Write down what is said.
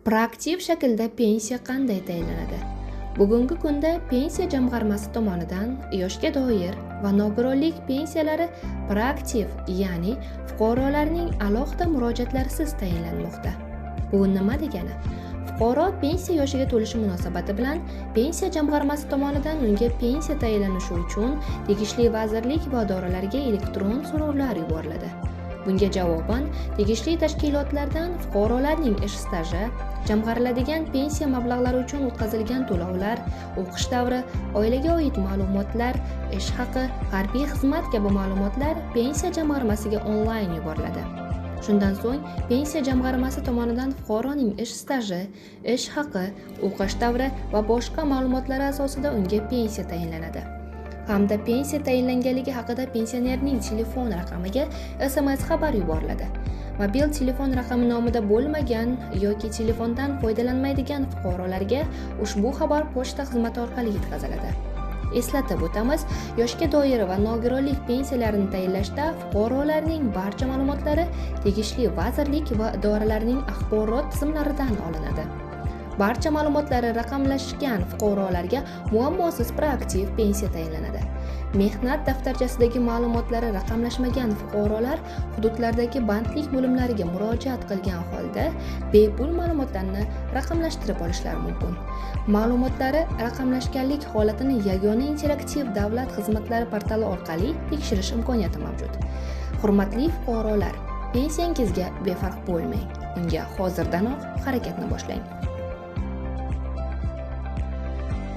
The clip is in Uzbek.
Proaktiv shaklda pensiya qanday tayinlanadi? Bugungi kunda pensiya jamg'armasi tomonidan yoshga doir va nogironlik pensiyalari proaktiv, ya'ni fuqarolarning alohida murojaatlarisiz tayinlanmoqda. Bu nima degani? Fuqaro pensiya yoshiga to'lishi munosabati bilan pensiya jamg'armasi tomonidan unga pensiya tayinlanishi uchun tegishli vazirlik va idoralarga elektron so'rovlar yuboriladi. Bunga javoban tegishli tashkilotlardan fuqarolarning ish staji, jamg'ariladigan pensiya mablag'lari uchun o'tkazilgan to'lovlar, o'qish davri, oilaga oid ma'lumotlar, ish haqi, harbiy xizmat kabi ma'lumotlar pensiya jamg'armasiga onlayn yuboriladi. Shundan so'ng pensiya jamg'armasi tomonidan fuqaroning ish staji, ish haqi, o'qish davri va boshqa ma'lumotlari asosida unga pensiya tayinlanadi. Hamda pensiya tayinlanganligi haqida pensionerning telefon raqamiga SMS xabar yuboriladi. Mobil telefon raqami nomida bo'lmagan yoki telefondan foydalanmaydigan fuqarolarga ushbu xabar pochta xizmati orqali yetkaziladi. Eslatib o'tamiz, yoshga doir va nogironlik pensiyalarini tayinlashda fuqarolarning barcha ma'lumotlari tegishli vazirlik va idoralarning axborot tizimlaridan olinadi. Barcha ma'lumotlari raqamlashgan fuqarolarga muammosiz proaktiv pensiya tayinlanadi. Mehnat daftarchasidagi ma'lumotlari raqamlashmagan fuqarolar hududlardagi bandlik bo'limlariga murojaat qilgan holda bepul ma'lumotlarni raqamlashtirib olishlari mumkin. Ma'lumotlari raqamlashganlik holatini yagona interaktiv davlat xizmatlari portali orqali tekshirish imkoniyati mavjud. Hurmatli fuqarolar, pensiyangizga befarq bo'lmang. Unga hozirdanoq harakatni boshlang.